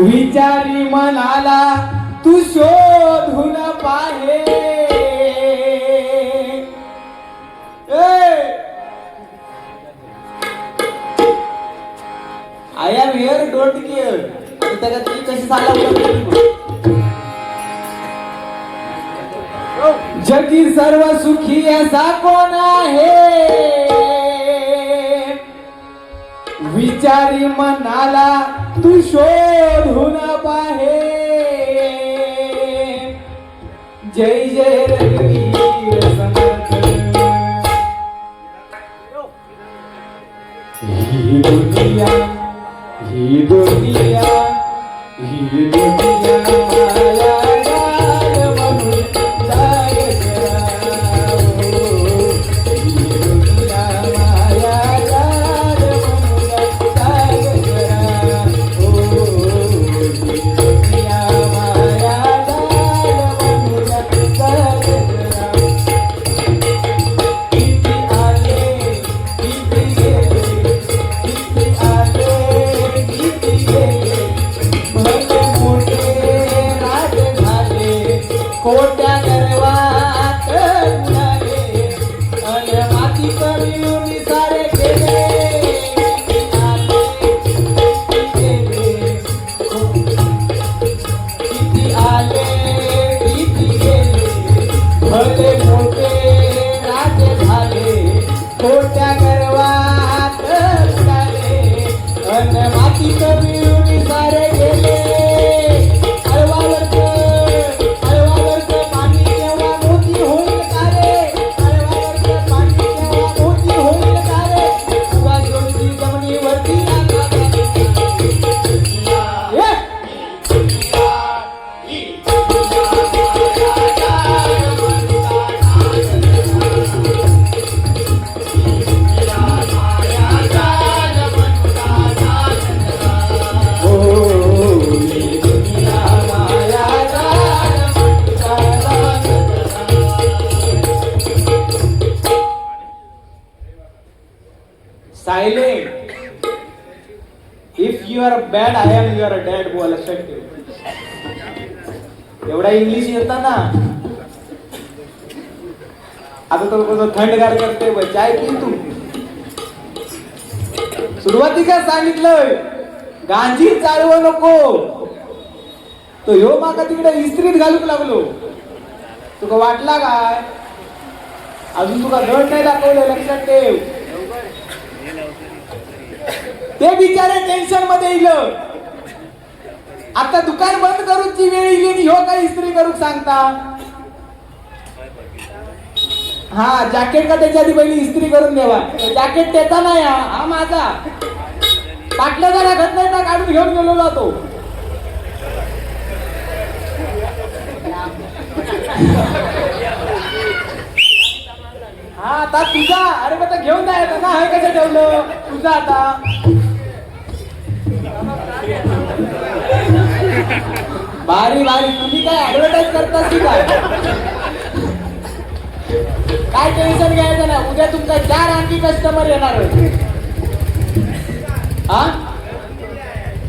विचारी मनाला तू शोधून पाहे. I am here don't care. त्याच्यात ती कशी सांगा. जगी सर्व सुखी असा कोण आहे. विचारी मनाला तू शोधून पाहे. जय जय रघुवीर समर्थ. ही दुनिया ही दुनिया ही दुनिया माया जाल म्हणून जाय करावो. ही दुनिया माया जाल म्हणून जाय करावो. ही दुनिया माया जाल म्हणून जाय करावो. किती आले किती गेले किती आले किती गेले. भले मोठे राज झाले कोट्या गर्वात बुडाले. अन माती करून सारे गेले. किती आले किती गेले किती आले किती गेले. भले मोठे राज झाले कोट्या गर्वात बुडाले. अन माती करून सारे गेले. अळवावरचं पाणी केव्हा मोती होईल का रे. अळवावरचं पाणी केव्हा मोती होईल का रे. उगा जोडती जमिनीवरती silent. If you are bad I am your dad. बोल लक्षात ठेव. एवढा इंग्लिश येता ना. आता तो कसं थंडगार करते चाय पी तू. सुरुवातीला सांगितलं गांजी चालवू नको. तो ह्यो माका तिकडे इस्त्रीत घालूक लागलो. तुका वाटला काय अजून तुका दड नाही दाखवलं. लक्षात ठेव. ते बिचारे टेन्शन मध्ये येईल. आता दुकान बंद करूची वेळ येईल. ह्यो काय इस्त्री करूक सांगता. हा जॅकेट का त्याच्या आधी पहिली इस्त्री करून द्यावा. जॅकेट त्याचा नाही हा माझा. पाटल्या जरा घट नाही ना काढून घेऊन गेलो जातो. हा आता तुझा. अरे मग घेऊन जायचं ना. हे कसं ठेवलं तुझा. आता बारी बारी तुम्ही काय ऍडव्हर्टाईज करता की काय टेन्शन घ्यायचं ना. उद्या तुमचा 4 आणखी कस्टमर येणार. हा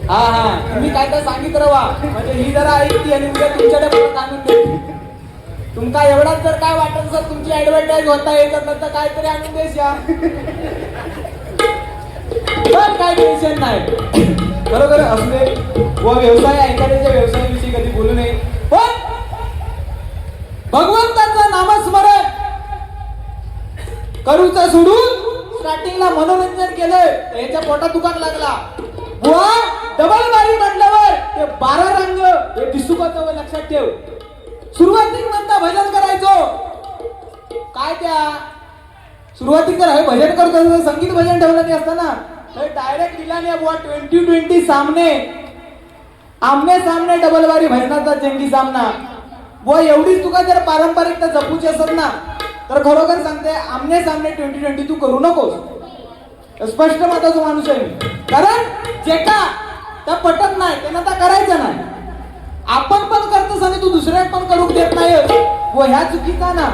हा हा तुम्ही काय तर सांगित रवा. म्हणजे ही जरा ऐकती आणि उद्या तुमच्याकडे परत आणून देते. तुमका एवढाच जर काय वाटत सर तुमची ऍडव्हर्टाईज होता येत तर काहीतरी आणून देशा. पण काय टेन्शन नाही. बरोबर असू दे. व व्यवसाय ऐकण्याच्या व्यवसायाविषयी कधी बोलू नये. पण भगवंताचं नामस्मरण करूचं सोडून स्टार्टिंगला मनोरंजन केलंय. याच्या पोटात दुकान लागला. बुवा डबल बारी म्हटल्यावर ते 12 रंग हे दिसुकाचं लक्षात ठेव. सुरुवातीक म्हणता भजन करायचो. काय त्या सुरुवातीक जर हे भजन करतो संगीत भजन ठेवलं नाही असताना डायरेक्ट दिला नाही बुवा 2020 सामने आमने सामने डबल बारी भजनाचा जंगी सामना. बुवा एवढीच तुका जर पारंपरिकता जपूची असत ना तर खरोखर सांगते आमने सामने 2020 तू करू नकोस. स्पष्ट मताचा माणूस आहे मी. कारण जे का त्या पटत नाही त्यांना तर करायचं नाही. आपण पण करतोस आणि तू दुसऱ्या पण करू देत नाही. व ह्या चुकीचा ना.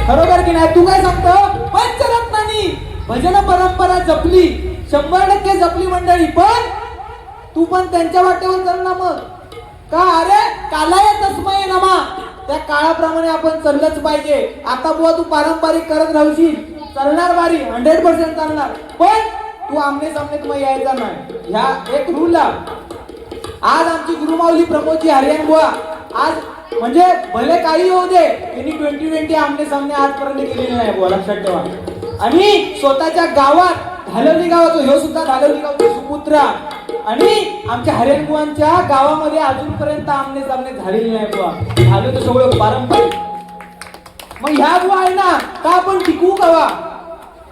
खरोखर की नाही. तू काय सांगतो पंचरत्नांनी भजन परंपरा जपली 100% जपली मंडळी. पण तू पण त्यांच्या वाटेवर चल ना मग. का अरे कालाय तस्मय नमा, त्या काळाप्रमाणे आपण चाललंच पाहिजे. आता बुवा तू पारंपरिक करत राहशील, चालणार बारी 100% चालणार, पण तू आमने सामने मग यायचा नाही. ह्या एक रूल आज आमची गुरुमाऊली प्रमोदजी हरियाण बुवा आज म्हणजे भले काही होऊ दे, त्यांनी 2020 आमने सामने आजपर्यंत केलेली नाही बुवा, लक्षात ठेवा. आणि स्वतःच्या गावात धालवली गावात ह्यो सुद्धा धालवली गावचा सुपुत्र आणि आमच्या हरियाण बुवांच्या गावामध्ये अजूनपर्यंत आमने सामने झालेली नाही बुवा. झालं तर सगळं पारंपरिक. मग ह्या बुवा आहे ना का आपण टिकवू कवा.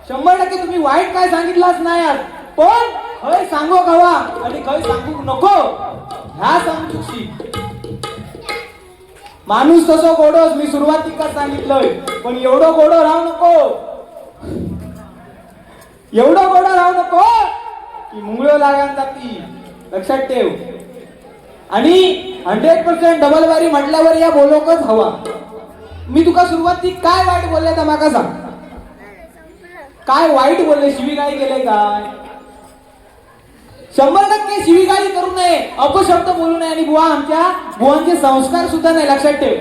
100% तुम्ही वाईट काय सांगितलंच नाही आज, पण खय सांगो कवा आणि खय सांगू नको ह्या समजूशी. माणूस तसं गोडोस, मी सुरुवातीलाच सांगितलंय, पण एवढं गोडो राहू नको, एवढं गोडं राहू नको की मुंगळं लागान जाती, लक्षात ठेव. आणि 100% डबल बारी म्हटल्यावर या बोलोकच हवा. मी तुका सुरुवाती काय वाईट बोलले तर माका सांग, काय वाईट बोलले, शिवीगाळी केले काय. 100% शिवीगाळी करू नये, अपशब्द बोलू नये आणि आमच्या बुवांचे संस्कार सुद्धा नाही, लक्षात ठेव.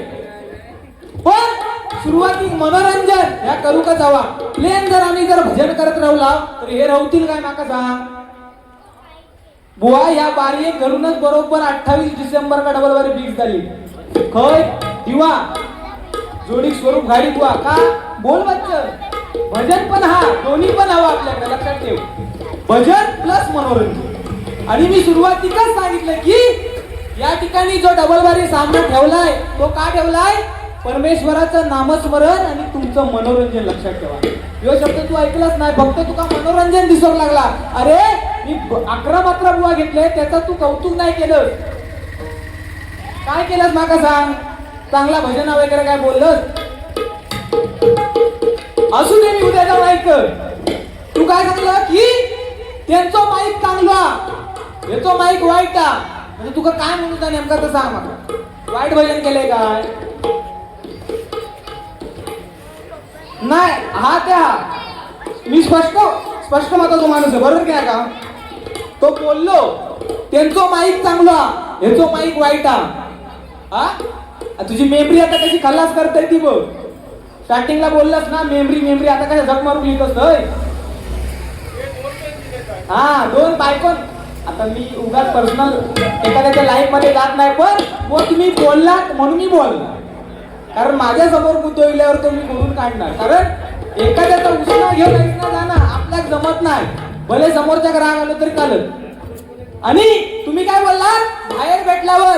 पण सुरुवातीक मनोरंजन ह्या करू का जावा. प्लेन जर आम्ही जर भजन करत राहला तर हे राहतील काय माका सांग. बुवा या बारी घरूनच बरोबर 28 डिसेंबर का डबल बारी फिक्स झाली. खय दिवा जोडी स्वरूप गाडी बुवा का बोल बच्च भजन पण हा दोन्ही पण हवा आपल्याकडे, लक्षात ठेव. भजन प्लस मनोरंजन. आणि मी सुरुवातीलाच सांगितलं की या ठिकाणी जो डबल बारी सामना ठेवलाय तो का ठेवलाय, परमेश्वराचं नामस्मरण आणि तुमचं मनोरंजन, लक्षात ठेवा. यो शब्द तू ऐकलाच नाही, फक्त तुका मनोरंजन दिसू लागला. अरे मी 11 बुवा घेतले, त्याचा तू कौतुक नाही केलं. काय केलंस माका सांग, चांगला भजन वगैरे काय बोललंस असू दे, मी उद्या जाऊन ऐक. तू काय सांगलं की त्यांचं माईक चांगला, याचं माईक वाईट, म्हणजे तुका काय म्हणू नेमका तर सांग मला. वाईट भजन केलंय काय नाही. हा त्या मी स्पष्ट मताचा माणूस आहे, बरोबर काय का. तो बोललो त्यांचं माईक चांगला, ह्याचं माईक वाईट. हा तुझी मेमरी आता कशी खल्लास करता ती बघ. स्टार्टिंगला बोललास ना मेमरी आता काय झक मारून लिहितोस. हा 2 बायकोन. आता मी उगाच पर्सनल एखाद्याच्या लाईफ मध्ये जात नाही, पण तुम्ही बोललात म्हणून मी बोलला. कारण माझ्या समोर मुद्दविल्यावर तो मी बोलून काढणार. कारण एखाद्याचा उष्णा घेऊन ऐकणं जाणं आपल्याला जमत नाही, भले समोरच्या राग आलो तरी चालत. आणि तुम्ही काय बोललात, बाहेर भेटल्यावर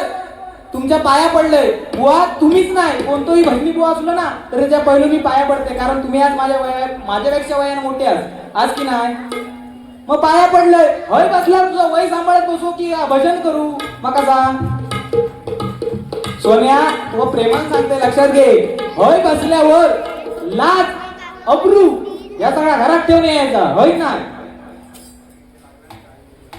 तुमच्या पाया पडलंय बुवा. तुम्हीच नाही, कोणतोही बहिणी बुवा असलो ना तर त्याच्या पहिलं मी पाया पडते, कारण तुम्ही आज माझ्यापेक्षा वयाने मोठे आहात आज की नाही. मग पाया पडलंय, हय बसल्यावर तुझं वय सांभाळत बसू की भजन करू मका सांग. सोन्या तो प्रेमान सांगते, लक्षात घे. हय बसल्यावर लाज अब्रू या सगळ्या घरात ठेवून यायचा, होय ना,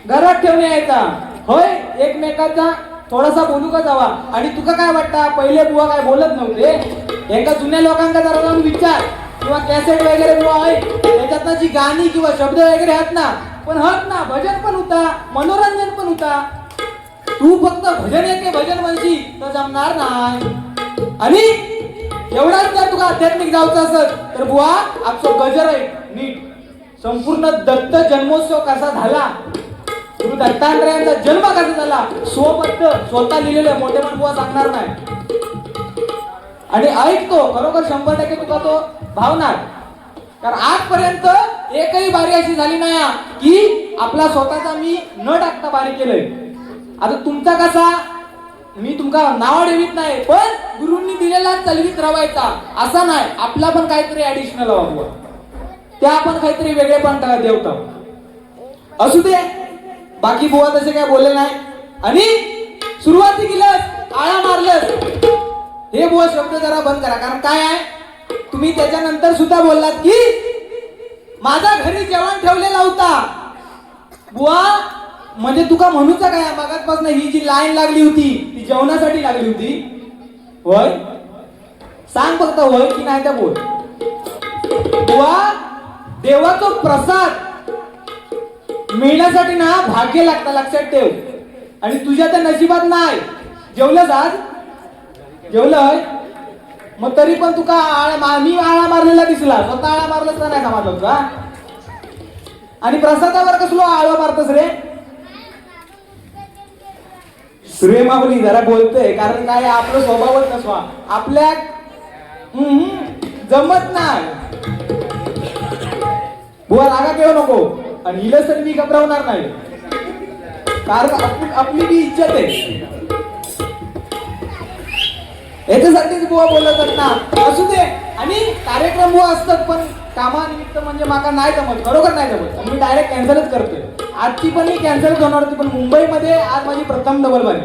घरात ठेवून यायचा. होय एकमेकाचा थोडासा बोलू का जावा. आणि तुका काय वाटतं, पहिले बुवा काय बोलत नव्हते. एका जुन्या लोकांका जरा जाऊन विचार, किंवा कॅसेट वगैरे बुवा आहे त्याच्यात जी गाणी किंवा शब्द वगैरे आहेत ना, पण हत ना भजन पण होता, मनोरंजन पण होता. तू फक्त भजन येते भजन म्हणशी तर जमणार नाही. आणि एवढाच जर तुला आध्यात्मिक जायचं असत तर बुवा आजचं गजर आहे नीट. संपूर्ण दत्त जन्मोत्सव कसा झाला, गुरु दत्तात्रयांचा जन्म कसा झाला, स्वबद्ध स्वतः लिहिलेलं मोठे पण बुवा सांगणार नाही. आणि ऐकतो खरोखर 100% तुला तो भावणार. कारण आजपर्यंत एकही बारी अशी झाली नाही की आपला स्वतःचा मी न टाकता बारी केलंय. आता तुमचा कसा, मी तुमका नाव ठेवीत नाही, पण गुरुंनी दिलेला चलवीत राहायचा असा नाही. आपला पण काहीतरी ऍडिशनल हवा, त्या आपण काहीतरी वेगळे पण देवता असू दे. बाकी बुवा तसे काय बोलले नाही. आणि सुरुवाती केलंस आळा मारलंस, हे बुवा शब्द जरा बंद करा. कारण काय आहे, तुम्ही त्याच्यानंतर सुद्धा बोललात की माझ्या घरी जेवण ठेवलेला होता बुवा. म्हणजे तुका म्हणूचा काय, मागासपासून ही जी लाईन लागली होती ती जेवणासाठी लागली होती होय. सांग फक्त होय की नाही त्या बोल. बुवा देवाचा प्रसाद मिळण्यासाठी ना भाग्य लागतं, लक्षात ठेव. आणि तुझ्या त्या नशिबात नाही. जेवलंच आज? जेवलंय? मग तरी पण तुका मी आळा मारलेला दिसला, स्वतः आळा मारलाच नाही समजलं तुला. आणि प्रसादावर कसलो आळा मारतस रे? सूर्य माऊली जरा बोलतोय, कारण काय आपलं स्वभावच नसवा आपल्या जमत नाही. बुवा रागा घेऊ नको, आणि हिला तर मी घबरावणार नाही, कारण आपली बी इज्जत आहे. याच्यासाठीच बुवा बोलत ना. असू दे. आणि कार्यक्रम बुवा असतात, पण कामानिमित्त म्हणजे माका नाही जमत, खरोखर नाही जमत, आणि मी डायरेक्ट कॅन्सलच करतोय. आजची पण मी कॅन्सल होणार होती, पण मुंबईमध्ये आज माझी प्रथम डबल बारी.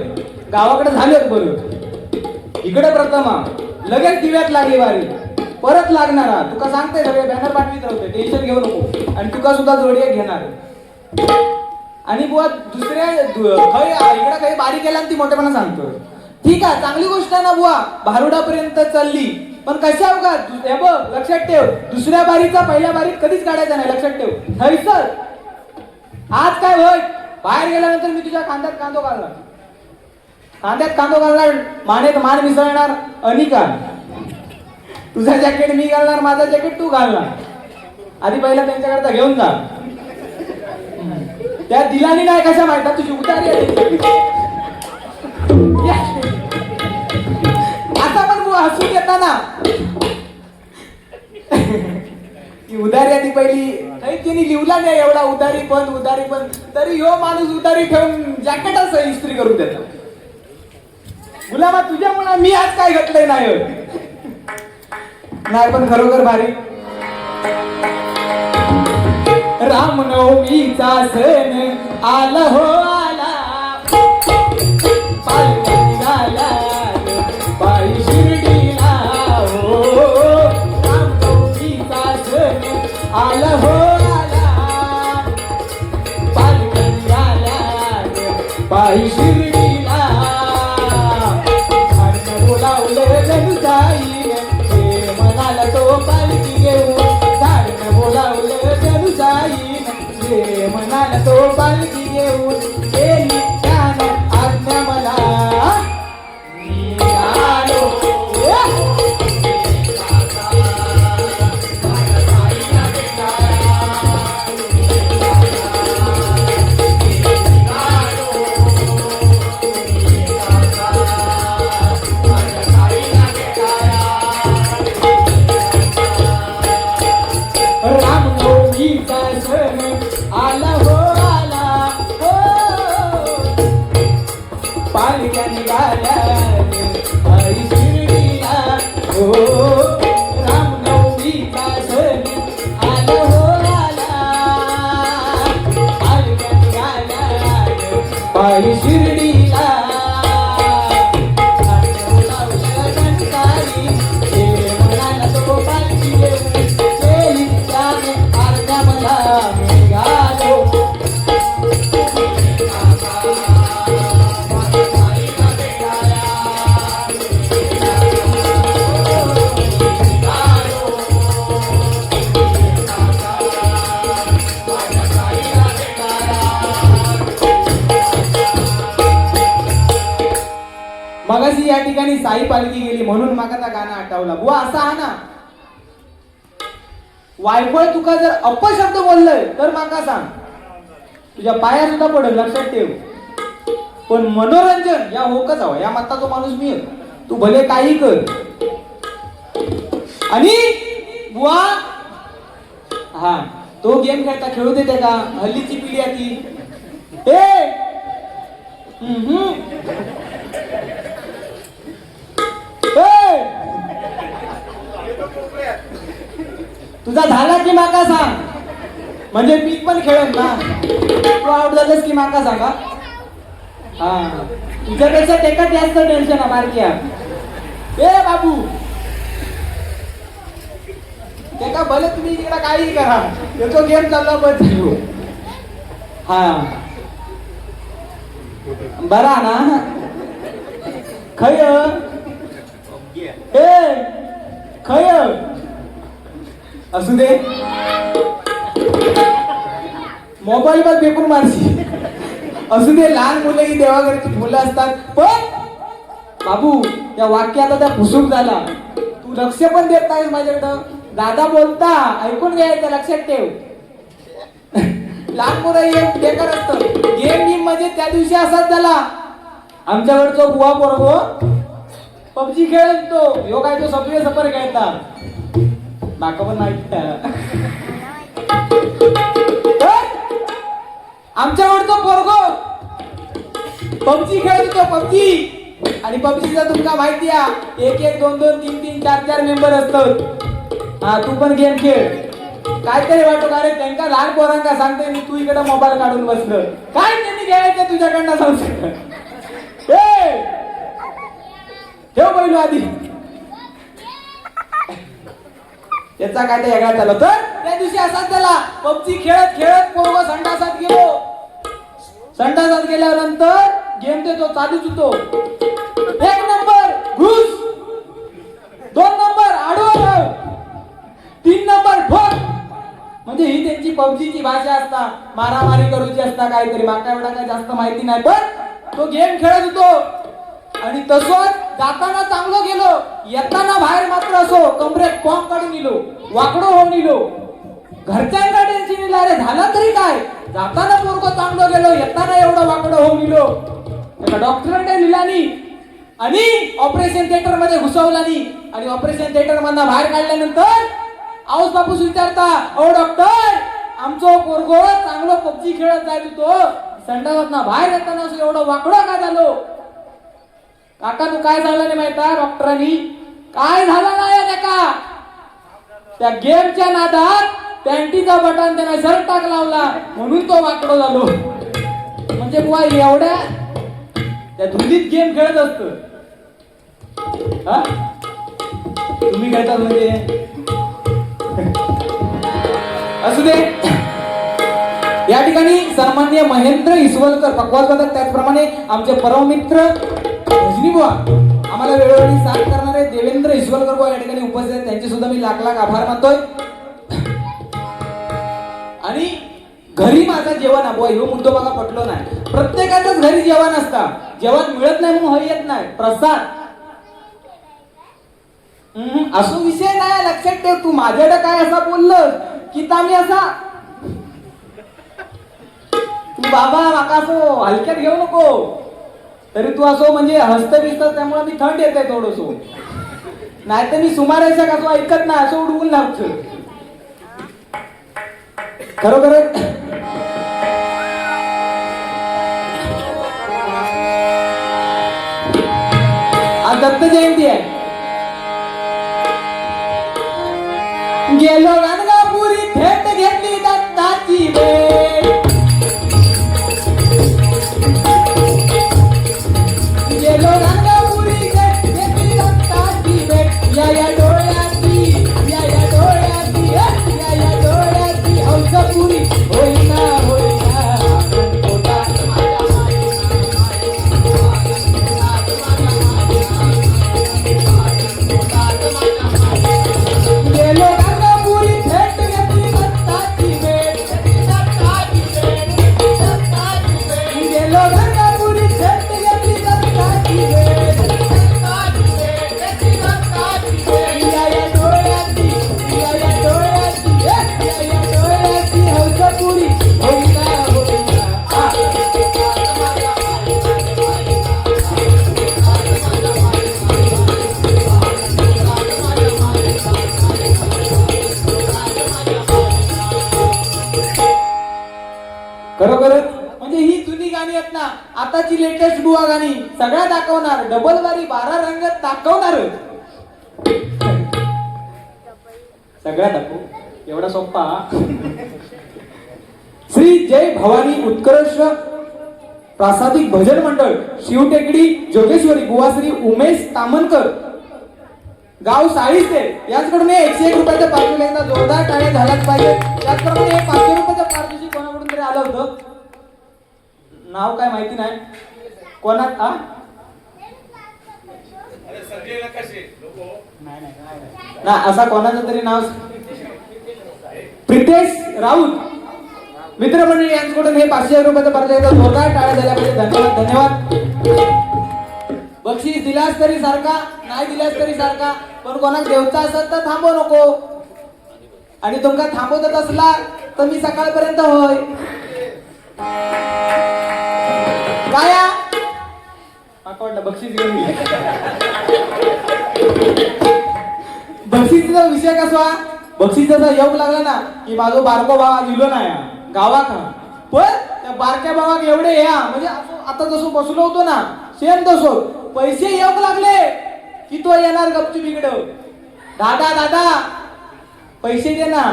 गावाकडे झालेच बरोबर, इकडे प्रथम लगेच दिव्यात लागली वारी, परत लागणारा. तुका सांगते सगळे बॅनर पाठवीत राहते, टेन्शन घेऊ नको. आणि तुका सुद्धा जोडी घेणार. आणि बुवा दुसऱ्या इकडे काही बारी केला ती मोठेपणा सांगतो. ठीक आहे, चांगली गोष्ट आहे ना बुवा, भारुडापर्यंत चालली. पण कशा का बघ, लक्षात ठेव, दुसऱ्या बारीचा पहिल्या बारीत कधीच काढायचा नाही, लक्षात ठेव. थैसर आज काय होय, बाहेर गेल्यानंतर मी तुझ्या खांद्यात कांदो घालणार, खांद्यात कांदो घालणार, मानेत मान मिसळणार. अनिका तुझा जॅकेट मी घालणार, माझा जॅकेट तू घालणार. आधी पहिला त्यांच्याकरता घेऊन जा. त्या दिलानी नाही कशा माहिती तुझी उतारी आहे. आता पण हसून येता ना, उधारी आधी पहिली काही तिने लिवला नाही एवढा उधारी पण तरी ह्यो माणूस उधारी ठेवून जॅकेटच इस्त्री करून देतो. गुलाबा तुझ्यामुळे मी आज काय घटलंय नाही. नाही पण खरोखर भारी. रामनवमीचा सण आला हो आला, पालखी निघाला पायी शिर्डीला हो. रामनवमीचा सण आला हो आला, पालखी निघाला पायी शिर्डीला. धाडणं बोलावलं जनुसाईन, हे म्हणाला तो पालखी घेऊन. धाडणं बोलावलं जनुसाईन, हे म्हणाला तो पालखी घेऊन. गेली त्यानं आज्ञा मला, मी आलो. रामनवमीचा सण आला हो आला हो, पालख्या निघाल्या पायी शिर्डीला हो. रामनवमीचा सण आला हो आला, पालख्या निघाल्या पायी शिर्डीला. मगाशी या ठिकाणी साई पालखी गेली म्हणून माका त्या गाणं आठवला. बुवा असा हा ना, वायफळ तुका जर अपशब्द बोललंय तर माका सांग, तुझ्या पाया सुद्धा पडेल, लक्षात ठेव. पण मनोरंजन या होकच हवं, या मताचा माणूस मी आहे. तू भले काही कर. आणि बुवा हा तो गेम खेळता खेळू देते का? हल्लीची पिढी आहे ती. तुझा झाला की माका सांग, म्हणजे मी पण खेळेन ना. तू आउट झालंस की माका सांगा. हा तुझ्यापेक्षा टेका जास्त टेन्शन आहे मारक्या. ए बाबू टेका भले तुम्ही इकडे काही करा, तो गेम चालला बस झालो. हा बरा ना खय खय असू दे, मोबाईल वर पेपर मारशी असू दे, लहान मुलं ही देवाघरची फुलं असतात. पण बाबू त्या वाक्य आता त्या फुसूक झाला. तू लक्ष पण देत नाहीस माझ्याकडं. दादा बोलता ऐकून घ्यायचं, लक्षात ठेव. लहान मुलं हे बेकार असतं. गेम म्हणजे त्या दिवशी असाच झाला. आमच्याकडचा बुवा पोरगो पबजी खेळत तो. ह्यो काय तो सबवे सफर खेळता. बाका पण माहित. आमच्याकडचं पोरगो पबजी खेळत होतो. पबजी. आणि पबजीचा तुमका माहिती आहे, 1-1, 2-2, 3-3, 4-4 मेंबर असतात. हा, तू पण गेम खेळ. काहीतरी वाटतो का रे त्यांना, लहान पोरांका सांगते मी, तू इकडे मोबाईल काढून बसलं. काय त्यांनी खेळायचं तुझ्याकडनं सांगतो. ठेव पहिलो आधी. त्याचा काय ते वेगळा झाला. तर त्या दिवशी असाच झाला. पबजी खेळत खेळत पोरगो संडासात गेलो. संडासात गेल्यानंतर गेम देतो चालूच होतो. 1 नंबर घुस, 2 नंबर आडवं, 3 नंबर ठोक. म्हणजे ही त्यांची पबजीची भाषा असता. मारामारी करूची असता काहीतरी. माका एवढा काही जास्त माहिती नाही, पण तो गेम खेळत होतो. आणि तसंच जाताना चांगलं गेलो, येताना बाहेर मात्र असो कमरेत कॉम काढून निलो, वाकडो होऊन निलो. घरच्यांना टेन्शन निला, अरे झालं तरी काय, जाताना पोरगो चांगलं गेलो, येताना एवढं वाकडं होऊन निलो. डॉक्टरने निलानी आणि ऑपरेशन थिएटर मध्ये घुसवलानी. आणि ऑपरेशन थिएटर मधनं बाहेर काढल्यानंतर आऊस बापूस विचारता, ओ डॉक्टर, आमचं पोरगो चांगलं पबजी खेळत जायत होतो, संडासातनं बाहेर येताना असं एवढं वाकडं का झालो. काका तू काय झालं नाही माहिती. डॉक्टरांनी काय झालं नाही का, त्या गेमच्या नादात पॅन्टीचा बटन त्याने शर्ट टाक लावला म्हणून तो वाकडो झालो. म्हणजे बुवा एवढ्या त्या धुंदीत गेम खेळत असत. तुम्ही खेळतात म्हणजे असू दे. या ठिकाणी सन्माननीय महेंद्र इसवलकर पक्वाज पदक, त्याचप्रमाणे आमचे परममित्र रजनी बुवा, आम्हाला वेळोवेळी साथ करणारे देवेंद्र इसवलकर बुवा या ठिकाणी उपस्थित आहेत. त्यांचे सुद्धा मी लाख लाख आभार मानतोय. आणि घरी माझा जेवण बुवा ह्यो मुद्दो मला पटलो नाही. प्रत्येकाच्याच घरी जेवण असता. जेवण मिळत नाही म्हणून हरी येत नाही. प्रसाद असो विषय नाही, लक्षात ठेव. तू माझ्याकडे काय असा बोललं की मी असा, तू बाबा माका असो हलक्यात घेऊ नको. तरी तू असो म्हणजे हस्त बिस्त, त्यामुळे मी थंड येत आहे थोडंसो. नाही तर मी सुमारायचा कसो ऐकत नाही, असं उडवून लागतो. खरोखर आज दत्त जयंती आहे. गेलो गाणगापुरी थेट घेतली दत्ताची भेट. गेलो गाणगापुरी थेट घेतली दत्ताची भेट. या डोळ्याची, या डोळ्याची, या डोळ्याची हौसपुरी होईना होईना. गेलो गाणगापुरी थेट घेतली दत्ताची भेट. गेलो गाणगापुरी थेट घेतली दत्ताची भेट. या डोळ्याची, या डोळ्याची, या डोळ्याची हौसपुरी होईना होईना. खरोखरच म्हणजे ही जुनी गाणी आहेत ना, आताची लेटेस्ट बुवा गाणी सगळ्या दाखवणार. डबल वारी 12 रंग दाखवणार. सगळ्या दाखवू एवढा सोप्पा. श्री जय भवानी उत्कर्ष प्रासादिक भजन मंडळ शिवटेकडी जोगेश्वरी बुवा श्री उमेश तामनकर, गाव साळीसे, याचकडून 101 रुपयाचं पारितोषिक. एकदा जोरदार टाळ्या झालाच पाहिजे. त्याचप्रमाणे 500 रुपयाचं पारितोषिक कोणाकडून तरी आलं होतं, नाव काय माहिती नाही कोणात. ना असा कोणाचं तरी नाव, प्रितेश राऊत. मित्रमंडळी यांच्याकडून हे 500 रुपयाचं परत जोरदार टाळ्या झाल्या पाहिजे. धन्यवाद धन्यवाद. बक्षीस दिलास तरी सारखा, नाही दिलास तरी सारखा, पण कोणाक देवचा असत तर थांबव नको. आणि तुमका थांबवत असला तर मी सकाळपर्यंत होय काय वाटलं बक्षीस घेऊन ये. बक्षीसचा विषय कसा, बक्षीसाचा योग लागला ना की माझो बारको भावा दिलो नाही गावात, पण त्या बारक्या भावाक एवढे या म्हणजे आता जसं बसलो होतो ना सेम तसो पैसे योग लागले की तो येणार गपची बिगड. दादा दादा पैसे दे ना.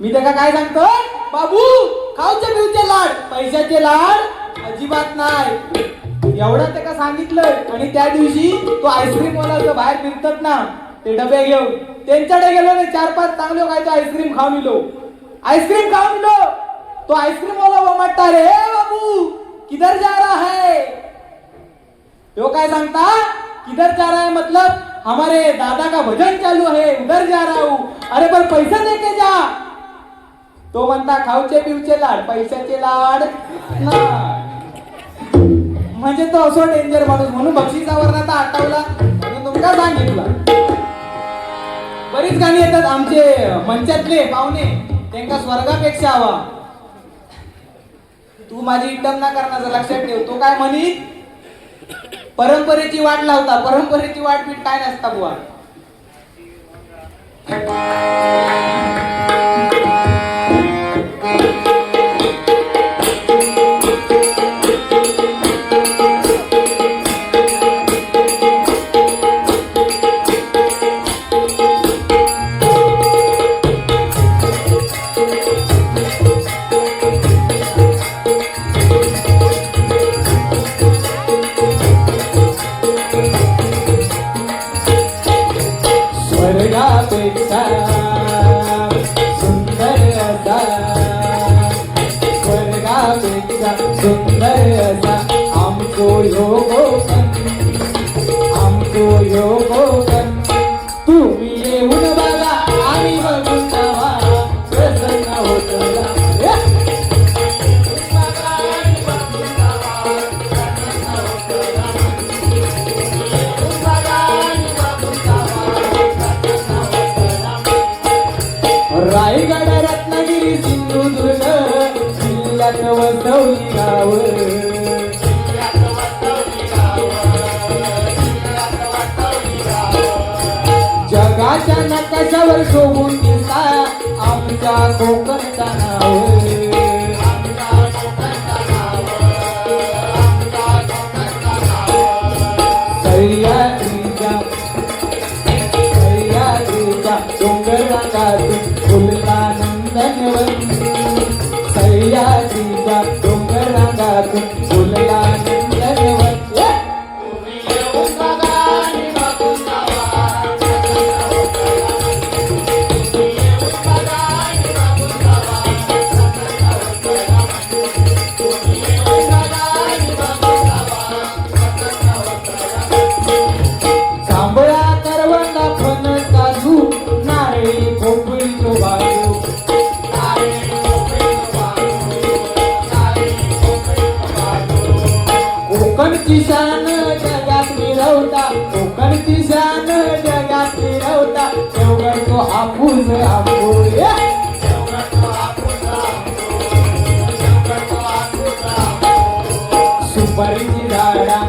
मी त्याला काय सांगतो, बाबू खाऊचे पिऊचे लाड, पैशाचे लाड अजिबात नाही. एवढं त्याला सांगितलं आणि त्या दिवशी तो आईस्क्रीम वाला बाहेर फिरतात ना ते डबे घेऊन त्यांच्याकडे गेलो नाही. 4-5 चांगले काय तो आईस्क्रीम खाऊन इलो, आईस्क्रीम खाऊन इलो. तो आईस्क्रीम वाला म्हणता रे बाबू किधर जा रहा है. तो काय सांगता किधर जा रहा है मतलब हमारे दादा का भजन चालू है उधर जा रहा हूं. अरे पर पैसा दे के जा. तो म्हणता खाऊचे पिऊचे लाड पैशाचे लाड ना. म्हणजे तो असो डेंजर माणूस. म्हणून बक्षिसावर आता आठवला म्हणून तुमका सांगितलं. बरीच गाणी येतात आमचे मंचातले पाहुणे, त्यांना स्वर्गापेक्षा हवा. तू माझी इटम ना करण्याचं लक्षात ठेव. तो काय म्हणी परंपरेची वाट लावता, परंपरेची वाट पीठ काय नसता बुवा. रायगड रत्नागिरी सिंधुदुर्ग जिल्ह्यात वसवली गाव. जगाच्या नकाशावर शोभून दिसता आमच्या कोकणचा नाव. सह्याद्रीच्या डोंगरातून फुलला नंदनवन. सह्याद्रीच्या डोंगरातून फुलला नंदनवन. कोकणची शान जगात मिरवता, कोकणची शान जगात मिरवता. देवगड तो हापूस हापूस. सुपारीची झाडा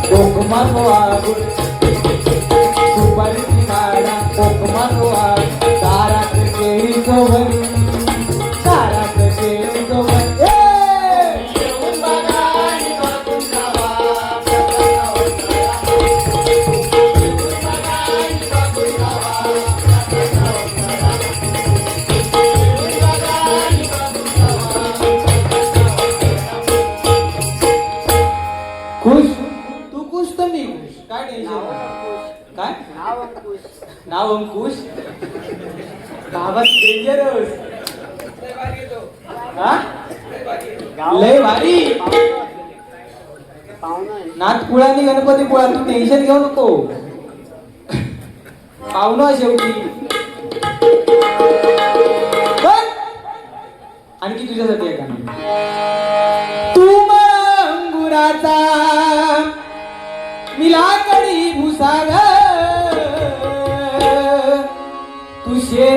कोकमानो आगुन. सुपारीची झाडा कोकमानो आगुन. दारात केळीचो भरी, दारात केळीचो भरी. नाव अंकुश. गावात डेंजरस. लय भारी नाथपुळा आणि गणपतीपुळा. तू टेन्शन घेऊ नको, पाहुणा शेवटी.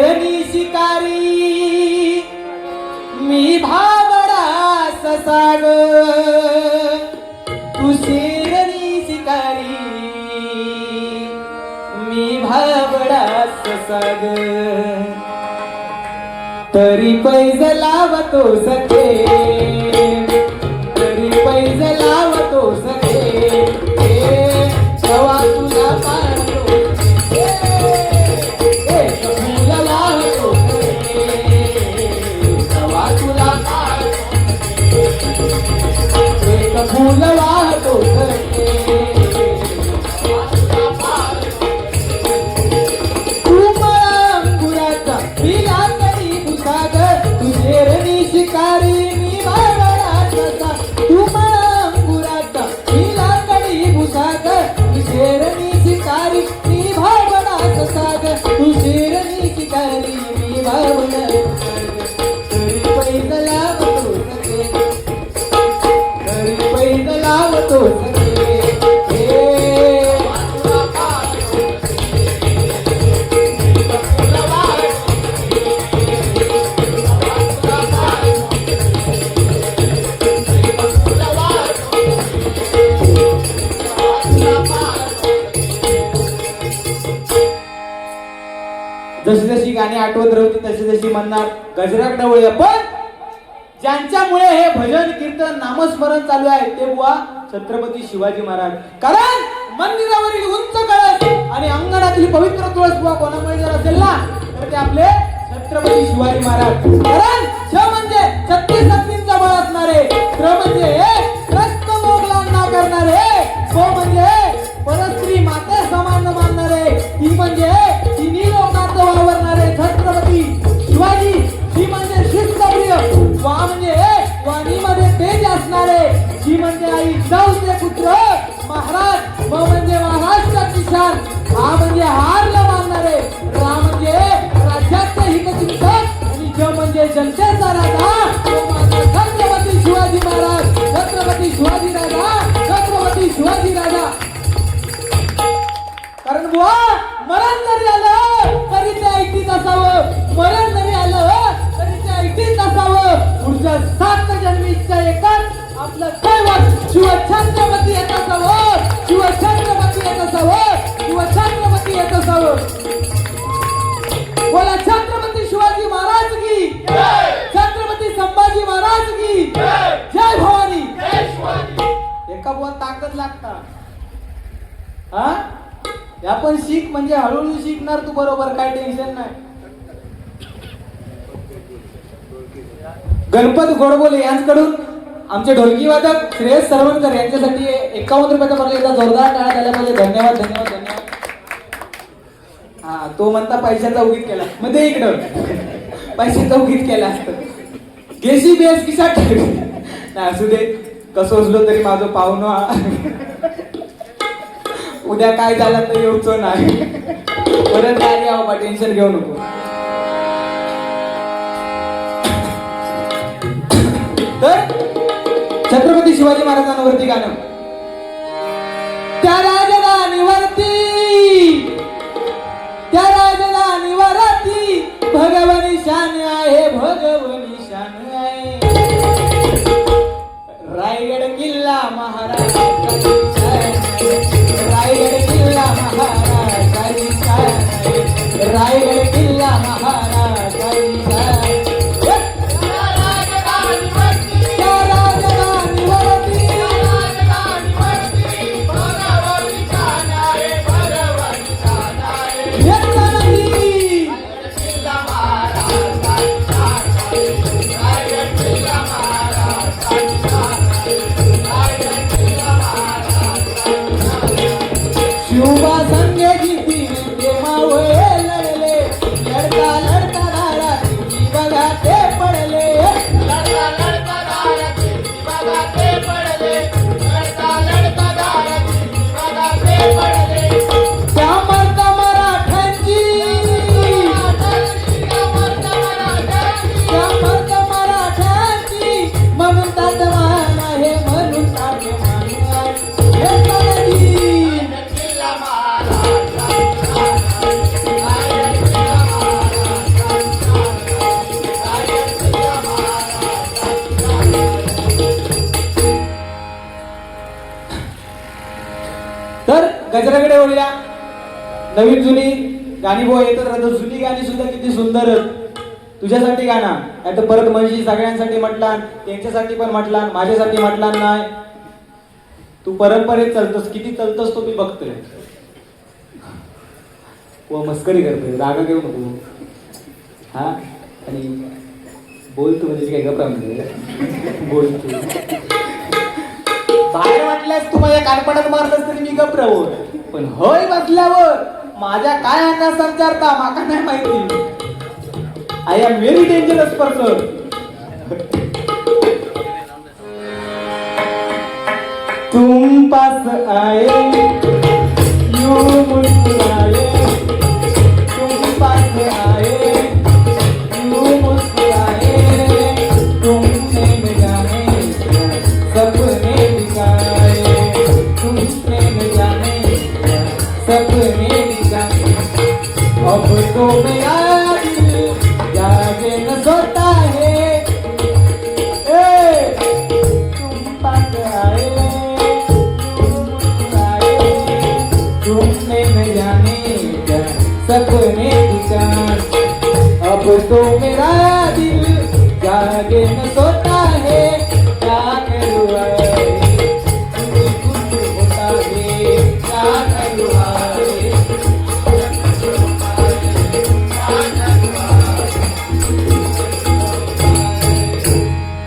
शेरणी शिकारी मी भावडा ससाग, तू शेरणी शिकारी मी भावडा ससाग, तरी पैज लावतो सखे, तरी पैज लावतो सखे, तेव्हा तुला पाहतो फूल लावतो सखे, तेव्हा तुला पाहतो एक फूल वाहतो सखे, तू मला अंकुराचा पिला शेरणी शिकारी मी भावडा ससा, तू मला अंकुराचा हिला कडी भुसाग, तू शेरणी शिकारी मी भावडा ससाग, तू शेरणी शिकारी मी भावडा ससाग, तरी पैज लावतो सखे, तरी पैज लावतो सखे, जशी जशी गाणी आठवत राहते तशी तशी म्हणणार गजराक डवळे. पण ज्यांच्यामुळे हे भजन कीर्तन नामस्मरण चालू आहे ते बुवा छत्रपती शिवाजी महाराज. कारण मंदिरावरील उंच कळस आणि अंगणातील पवित्र तुळस बुवा कोणामुळे जर असेल ना तर ते आपले छत्रपती शिवाजी महाराज. कारण छ म्हणजे 36 शक्तींचा बळ असणारे, प्र म्हणजे त्रस्त मोगलांना करणारे, को म्हणजे परस्त्री माते समान मानणारे, ती म्हणजे तिन्ही लोकात वावरणारे छत्रपती शिवाजी. ती म्हणजे शिस्तप्रिय, वा म्हणजे वाणीमध्ये तेज असणारे, जी म्हणजे आई जाऊचे पुत्र महाराज, व म्हणजे महाराष्ट्राची शान, हा म्हणजे हारला मानणारे, रा म्हणजे राज्याचे हितचिंतक आणि ज म्हणजे जनतेचा राजा, तो माझा छत्रपती शिवाजी महाराज, छत्रपती शिवाजी राजा, छत्रपती शिवाजी राजा. कारण बुवा मरण जरी आलं तरी ते ऐकतीच असावं, मरण जरी आलं तरी ते ऐकतीच असावं. पुढच्या 7 जन्मीच्या एकच आपलं दैवत शिवछत्रपती येत असावं, शिवछत्रपती येत असावं, शिवछत्रपती येत असावं. बोला छत्रपती शिवाजी महाराज की, छत्रपती संभाजी महाराज की जय भवानी. एका बुवा ताकद लागता हा. आपण शिक म्हणजे हळूहळू शिकणार तू, बरोबर, काय टेन्शन नाही. गणपत गोडबोले यांच्याकडून आमचे ढोलकी वादक श्रेयस सरवणकर यांच्यासाठी 51 रुपयाचा भरला, एकदा जोरदार टाळ्या झाल्या पाहिजे. धन्यवाद धन्यवाद धन्यवाद. हा तो म्हणता पैशाचा उगीत केला, मग ते इकडं पैशाचा उगीत केला असतं. गेसी बेस किसा नाही असू दे, कसं असलो तरी माझं पाहुणं उद्या काय झालं तर येऊचो नाही, परत काय या बाबा, टेन्शन घेऊ नको. तर छत्रपती शिवाजी महाराजांवरती गाणं. त्या राजधानीवरती, त्या राजधानीवरती भगवनी शान आहे, भगवनी शान आहे. रायगड किल्ला महाराजांचा, रायगड किल्ला महाराजांचा, रायगड किल्ला महाराजांचा. शिवबा संगे जिती ते मावळे लढले, करूया. नवीन जुनी गाणी बुवा येतच राहतात. जुनी गाणी सुद्धा किती सुंदर. तुझ्यासाठी गाणं नाही तर परत म्हणजे सगळ्यांसाठी म्हटलान, त्यांच्यासाठी पण म्हटलान, माझ्यासाठी म्हटलान नाही. तू परंपरेत चालतोस, किती चालतोस तो मी बघतोय. व मस्करी करतोय, राग घेऊ नको. हा आणि बोलतो म्हणजे काय गप्पा म्हणजे बोलतो. बाहेर वाटल्यास तू माझ्या कानपणात मारलंस तरी मी गप्प राहू, पण होय बसल्यावर माझ्या काय अंगात संचारता माका नाही माहिती. I am very dangerous person. तुम पास आए यूं मुस्कुराए, तुम पास आए यूं मुस्कुराए, तुमने न जाने सपने दिखाए, तुमने न जाने सपने दिखाए. अब तो मेरा दिल जागे न सोता है. तुम पास आए तुमने न जाने क्या सपने दिखाए. अब तो मेरा दिल जागे न सोता है. क्या करूँ कुछ होता है, क्या करूँ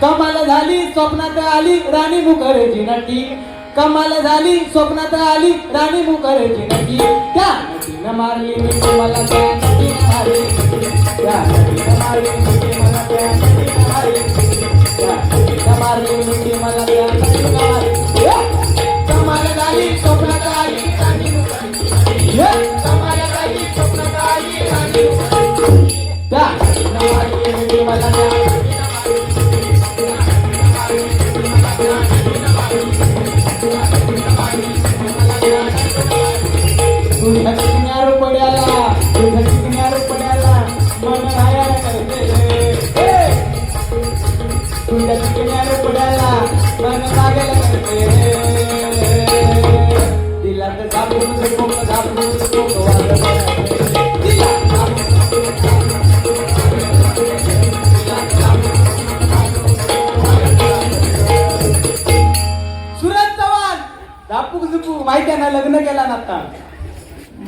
कमाल झाली स्वप्नात आली राणी मुखर्जी नटी. कमाल झाली स्वप्नात आली राणी मुखर्जी नटी. त्या नटीनं मारली मिठी मला, त्या नटीनं मारली, त्या नटीनं मारली मिठी मला, त्या नटीनं मारली, त्या नटीनं मारली मिठी मला, त्या नटीनं मारली. कमाल झाली स्वप्नात आली राणी मुखर्जी नटी. कमाल झाली स्वप्नात आली राणी मुखर्जी. त्या नटीनं मारली मिठी मला, त्या तुझ्या किनार पड्याला, तुझ्या किनार पड्याला मन राहायला करते. तुझ्या किनार पड्याला मन मागायला करते. दिला तर झापून सुरज चव्हाण झापूक झुपूक माहिती आहे ना, लग्न केला ना आता.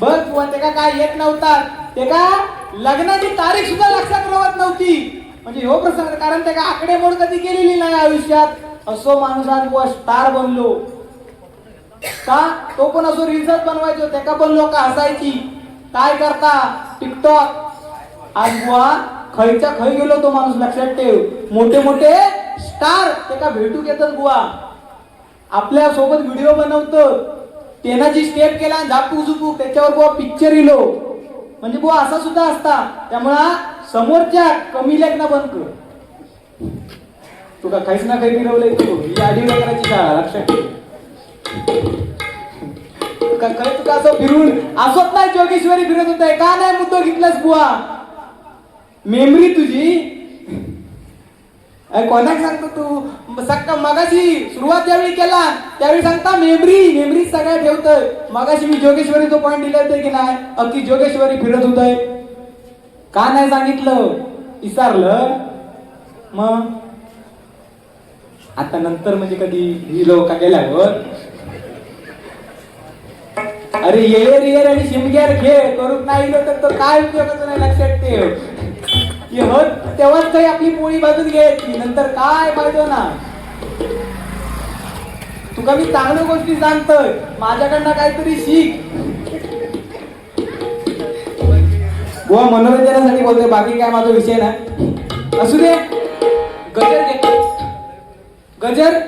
बघ बुवा, ते का काय येत नव्हता, ते का लग्नाची तारीख सुद्धा लक्षात राहत नव्हती. म्हणजे हो प्रसंग, कारण ते का आकडेमोड कधी केलेली नाही आयुष्यात. असो माणूस आज बुवा स्टार बनलो का, तो पण असो रील्सच बनवायचो, ते का पण लोक हसायची. काय करता टिकटॉक. आज बुवा खयच्या खय गेलो तो माणूस, लक्षात ठेव. मोठे मोठे स्टार ते का भेटू घेतात बुवा, आपल्या सोबत व्हिडिओ बनवतो. त्यांना जी स्टेप केला झापूक झुपूक त्याच्यावर बुवा पिक्चर इलो. म्हणजे बुवा असा सुद्धा असता. त्यामुळं समोरच्या कमी लेखना बंद कर. तुका काहीच ना काही फिरवलंय तू, ही आधी करायची शाळा, लक्षात ठेव. तुका काही तुका असं फिरून असत नाही. जोगेश्वरी फिरत होत का नाही मुद्दा घेतलास बुवा. मेमरी तुझी कोणाक सांगतो तू. सक्का मगाशी सुरुवात ज्यावेळी केला त्यावेळी सांगता मेमरी सगळ्या ठेवतोय. मगाशी मी जोगेश्वरी तो पॉइंट दिले होते की नाही, अख्खी जोगेश्वरी फिरत होतय. का नाही सांगितलं, विसरलं. मग आता नंतर म्हणजे कधी ही लोक गेल्यावर अरे येर आणि शिमग्यार खेळ करून नाही तर तो काय उपयोगाचं नाही, लक्षात ठेव. तेव्हाच काही आपली पोळी बाजून घ्यायची, नंतर काय पाहिजे ना. तुका मी चांगल्या गोष्टी सांगतोय, माझ्याकडनं काहीतरी शिक. बुवा मनोरंजनासाठी बोलतोय, बाकी काय माझा विषय नाही. असू दे. गजर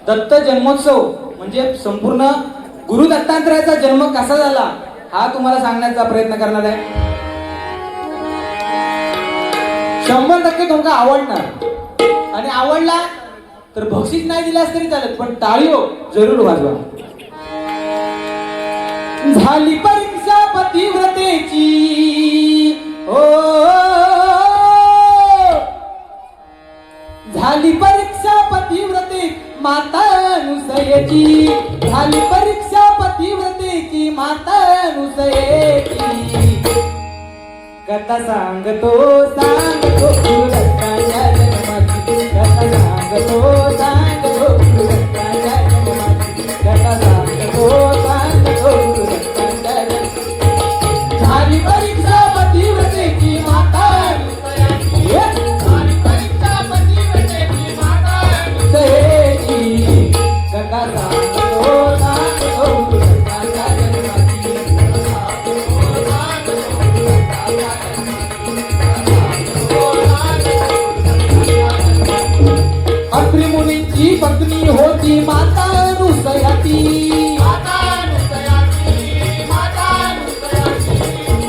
दत्त जन्मोत्सव म्हणजे संपूर्ण गुरु दत्तात्रयाचा जन्म कसा झाला हा तुम्हाला सांगण्याचा प्रयत्न करणार आहे. 100% तुमका आवडणार, आणि आवडला तर बक्षीस नाही दिलास तरी चालत, पण टाळीओ जरूर वाजवा. झाली परीक्षा पतिव्रतेची, हो झाली परीक्षा पतिव्रते माता अनुसयेची. झाली परीक्षा पतिव्रतेची अनुसयेची कथा सांगतो गुरुदत्ताच्या जन्माची कथा सांगतो गुरुदत्ताच्या जन्माची कथा सांगतो गुरुदत्ताच्या जन्माची झाली परीक्षा पतिव्रतेची माता झाली परीक्षा पतिव्रतेची माता अनुसयेची कथा सांगतो गुरुदत्ताच्या जन्माची अत्रि मुनींची पत्नी होती माता अनुसयाती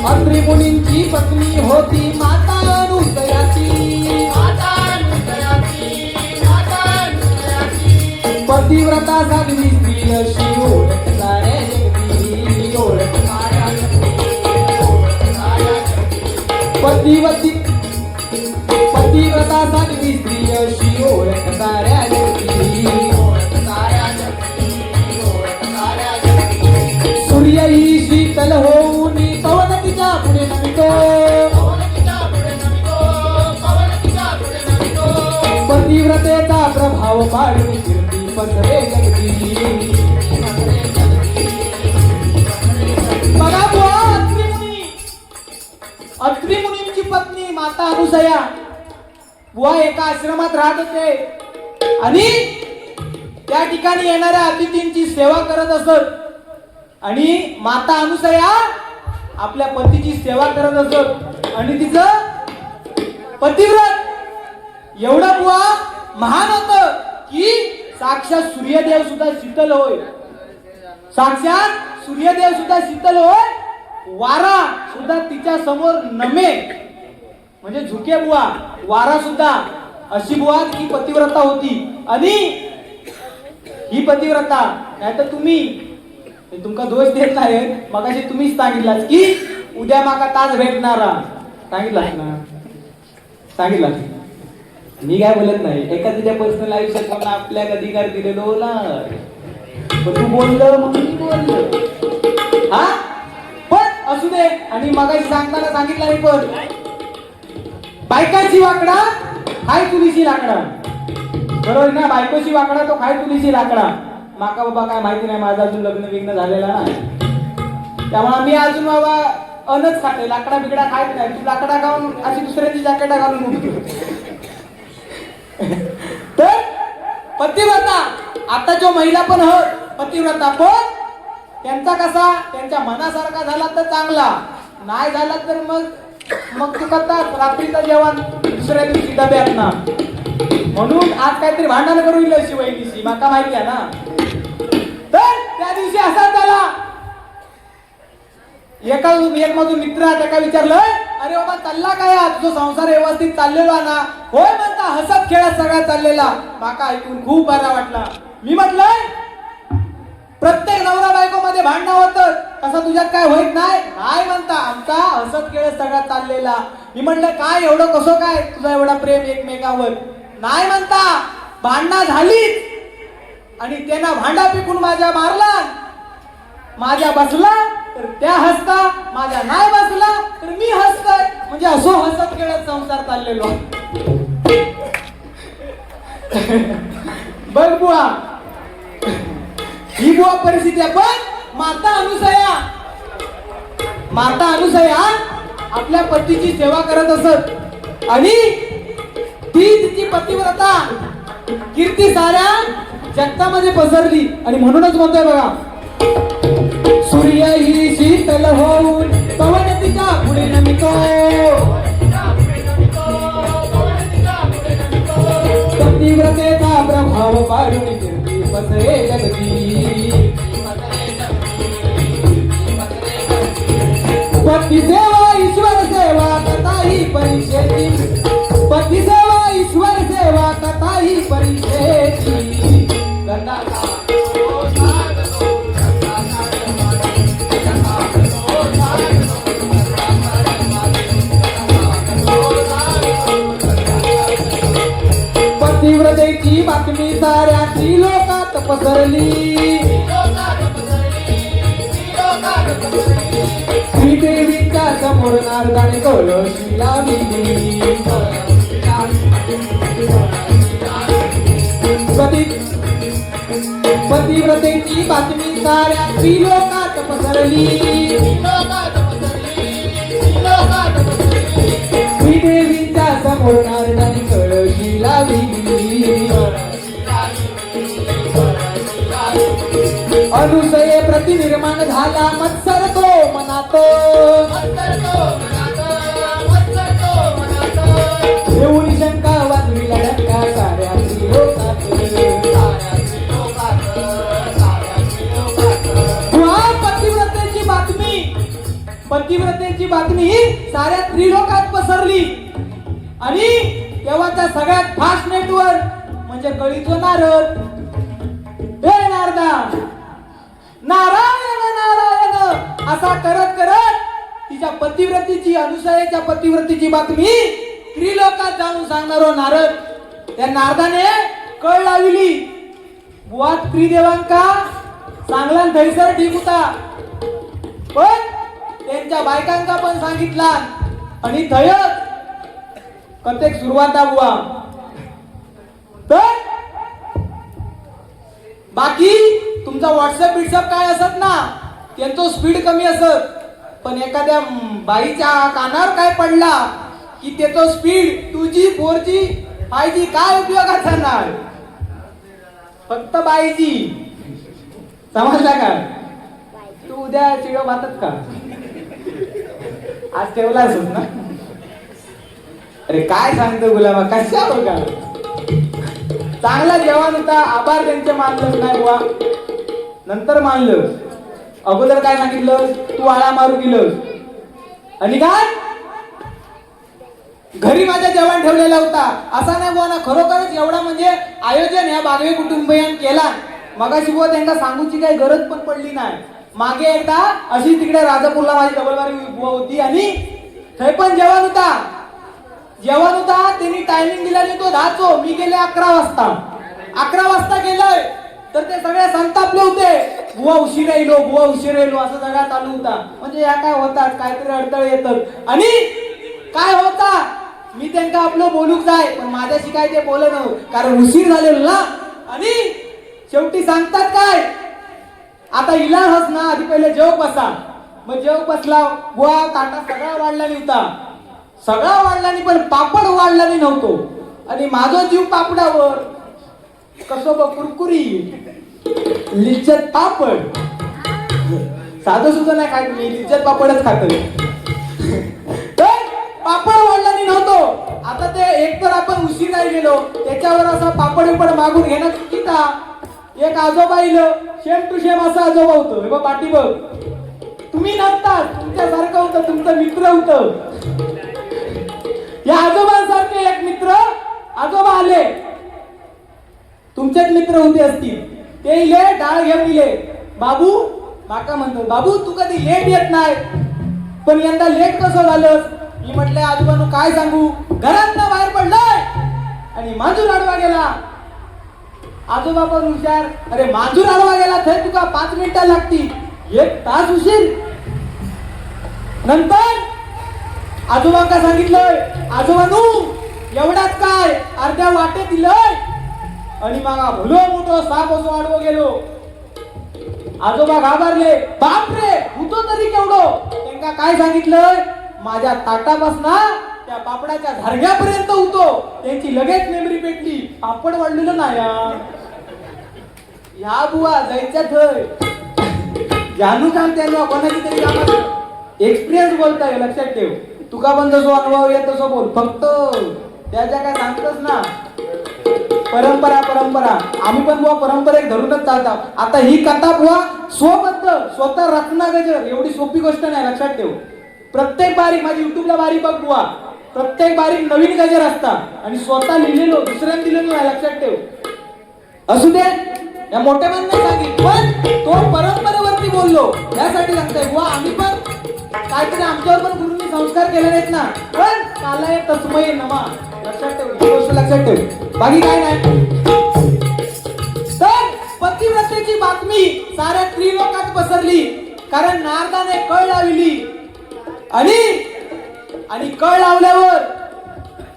अत्रि मुनींची पत्नी होती माता अनुसयाती पतिव्रता साध्वी स्त्री अशी ओळख साऱ्या जगती ओळख साऱ्या पतिव्रता साध्वी स्त्री अशी ओळख साऱ्या जगती सूर्य ही शीतल होऊन पवन तिच्या पुढे नमितो पतिव्रतेचा प्रभाव पाडून कीर्ती पसरे जगती बघा बुवा अत्रि मुनींची पत्नी माता अनुसया बुवा एका आश्रमात राहत होते आणि त्या ठिकाणी येणाऱ्या अतिथींची सेवा करत असत आणि माता अनुसया आपल्या पतीची सेवा करत असत आणि तिचं पतिव्रत एवढं बुवा महान होत की साक्षात सूर्यदेव सुद्धा शीतल होय साक्षात सूर्यदेव सुद्धा शीतल होय वारा सुद्धा तिच्या समोर नमे म्हणजे झुके बुवा वारा सुद्धा अशी बुवा ही पतिव्रता होती आणि ही पतिव्रता नाही तर तुम्ही तुमका दोष देत नाही मगाशी तुम्हीच सांगितलात की उद्या माका तास भेटणारा सांगितलास ना सांगितलास मी काय बोलत नाही एखाद्याच्या पर्सनल आयुष्यात मला आपल्या अधिकार दिलेलो नाही पण तू बोललो म्हणून मी बोललो हा पण असू दे आणि मगाशी सांगताना सांगितलं नाही पण बायकाची वाकडा खाय तुलीची लाकडा बरोबर ना बायकोची वाकडा तो खाय तुलीची लाकडा माका बाबा काय माहिती नाही माझं अजून लग्न विग्न झालेला नाही त्यामुळे मी अजून बाबा अनच खाते लाकडा बिकडा खायच नाही तू लाकडा खाऊन अशी दुसऱ्याची जॅकेटा घालून उठतो तर पतिव्रता आता जो महिला पण हो पतिव्रता पण त्यांचा कसा त्यांच्या मनासारखा झाला तर चांगला नाही झाला तर मग तू करता रात्रीचं जेवण दुसऱ्या दिवशी डब्यात ना म्हणून आज काहीतरी भांडण करून येईल अशी वहिनीशी माका माहिती आहे ना तर त्या दिवशी असाच झाला एक माझा मित्र त्याला विचारलं अरे बाबा चालला काय तुझा संसार व्यवस्थित चाललेला ना होय म्हणता हसत खेळत सगळा चाललेला माका ऐकून खूप बरा वाटला मी म्हटलं प्रत्येक नवरा बायको मध्ये भांडणं होतं तसं तुझ्यात काय होत नाही म्हणता आमचा हसत खेळत सगळा चाललेला मी म्हटलं काय एवढं कसं काय तुझा एवढा प्रेम एकमेकावर नाही म्हणता भांडणं झालीच आणि त्यांना भांडा पिकून माझ्या मारला माझ्या बसला तर त्या हसता माझ्या नाही बसला तर मी हसतोय म्हणजे असो हसत खेळत संसार चाललेलो बघ बुवा ही बुवा परिस्थिती पण माता अनुसया आपल्या पतीची सेवा करत असत आणि ती तिची पतिव्रता कीर्ती साऱ्या जगतामध्ये पसरली आणि म्हणूनच म्हणतोय बघा सूर्य ही शीतल होऊन पवन तिच्या पुढे नमितो पतिव्रतेचा प्रभाव पाडून कीर्ती पसरे जगती पती सेवा ईश्वर सेवा कथा ही परिषेची पती सेवा ईश्वर सेवा कथा ही परिषेची पतिव्रतेची बातमी साऱ्या त्रिलोकात पसरली श्रीदेवीच्या समोर नारदाने कळशी लाविली. पतिव्रतेची बातमी साऱ्या त्रिलोकात पसरली. श्रीदेवीच्या समोर नारदाने कळशी लाविली. अनुसये प्रतिनिर्माण झाला मत्सर तो मनात. देऊनी शंका वाजविला डंका साऱ्या त्रिलोकात. पतिव्रतेची बातमी साऱ्या त्रिलोकात पसरली आणि तेव्हाचा सगळ्यात फास्ट नेटवर्क म्हणजे कळीचो नारद. हे नारदा, नारायण नारायण असा करत करत तिच्या पतिव्रतेची, अनुसयेच्या पतिव्रतेची बातमी त्रिलोकात जाऊन सांगणारो नारद. त्या नारदाने कळ लाविली. बुवा त्रिदेवांका चांगला थैसर ठीक होता, पण त्यांच्या बायकांका पण सांगितला आणि थयच कथेक सुरुवात बुवा. तर बाकी तुमचा व्हॉट्सअप बिट्सअप काय असत ना, त्यांचं स्पीड कमी असत, पण एखाद्या बाईच्या कानावर काय पडला की त्याचं स्पीड 2G 4G 5G काय उपयोगाचा नाही, फक्त बाईची. समजला का? तू उद्या चिडो भातच का आज ठेवलास ना? अरे काय सांगतो गुलाबा, कशा बघा चांगला जेवण होता, आभार त्यांचे मानलं नाही बुवा. नंतर मानलं, अगोदर काय सांगितलं, तू आळा मारू गेलंस आणि काय घरी माझ्या जेवण ठेवलेला होता असा नाही बुवा ना. खरोखरच एवढा म्हणजे आयोजन ह्या बागवे कुटुंबियान केला. मगाशी बुवा त्यांना सांगूची काही गरज पण पडली नाही. मागे एकदा अशी तिकडे राजापूरला माझी डबलवारी बुवा होती आणि थंय पण जेवण होता. त्यांनी टायमिंग दिला तो 10 मी गेले 11 वाजता. 11 वाजता गेलोय तर ते सगळे संतापले होते, बुवा उशीर येलो असं सगळा चालू होता. म्हणजे या काय होतात, काहीतरी अडथळे येतात. आणि काय होता, मी त्यांना आपलं बोलूक जाय पण माझ्याशी काय ते बोल नव्हतं, कारण उशीर झालेलो ना. आणि शेवटी सांगतात काय, आता इलाज ना, आधी पहिले जेव बसा. मग जेव बसला बुवा, ताटा सगळा वाढला नव्हता, सगळा वाढला नाही पण पापड वाढला नाही नव्हतो. आणि माझा जीव पापडावर, कसं बघ कुरकुरी लिज्जत पापड, साधं सुद्धा नाही काय, तुम्ही लिज्जत पापडच खातो. पापड वाढला नाही नव्हतो. आता ते एकतर आपण उशीर गेलो त्याच्यावर असा पापड मागून घेणं चुकीचा. एक आजोबा इलं शेम टू शेम असं आजोबा होतं, हे बघ पाठी बघ, तुम्ही नसतात, तुमच्यासारखं होतं, तुमचं मित्र होतं. या आजोबांसारखे एक मित्र आजोबा आले, तुमचेच मित्र होते असतील. ते इले डाळ घेऊन इले, बाबू माका म्हणतो, बाबू तू कधी लेट येत नाही, पण यंदा लेट कसं झालं? मी म्हटलं आजोबांनो काय सांगू, घरात ना बाहेर पडलाय आणि मांजूर आडवा गेला. आजोबा पण हुशार, अरे मांजूर आडवा गेला तर तुका 5 मिनिटं लागतील, 1 तास उशीर. नंतर आजोबांका सांगितलंय, आजोबांनो एवढाच काय, अर्ध्या वाटे दिलंय आणि मग भलो मोठो साप असो आडवो गेलो. आजोबा घाबरले, बापरे होतो तरी केवढो. त्यांना काय सांगितलंय, माझ्या ताटापासून त्या पापडाच्या धारग्यापर्यंत होतो. त्यांची लगेच मेमरी पेटली, पापड वाढलेलं नाही या बुवा जायच्या थय जानू काम त्यांना कोणाची तरी कामात एक्सपिरियन्स बोलताय, लक्षात ठेव. तुका पण जसो अनुभव येत तसं बोल, फक्त त्याच्या काय सांगतोस ना. परंपरा आम्ही पण बुवा परंपरेक धरूनच चालतात. आता ही कथा बुवा स्वतः रत्ना गजर एवढी सोपी गोष्ट नाही, लक्षात ठेव. प्रत्येक बारी माझी युट्यूबला बारी बघ बुवा, प्रत्येक बारी नवीन गजर असतात आणि स्वतः लिहिलेलो दुसऱ्याने दिलेलो आहे, लक्षात ठेव. असू दे, या मोठ्या माणसाने सांगितलं पण तो परंपरेवरती बोललो यासाठी सांगताय बुवा. आम्ही पण काहीतरी आमच्यावर पण गुरुंनी संस्कार केले नाहीत ना, पण कालाय तस्मय नमा, लक्षात ठेव, ही गोष्ट लक्षात ठेव, बाकी काय नाही. तर पतिव्रतेची बातमी साऱ्या त्रिलोकात पसरली. कारण नारदाने कळ लावली आणि आणि कळ लावल्यावर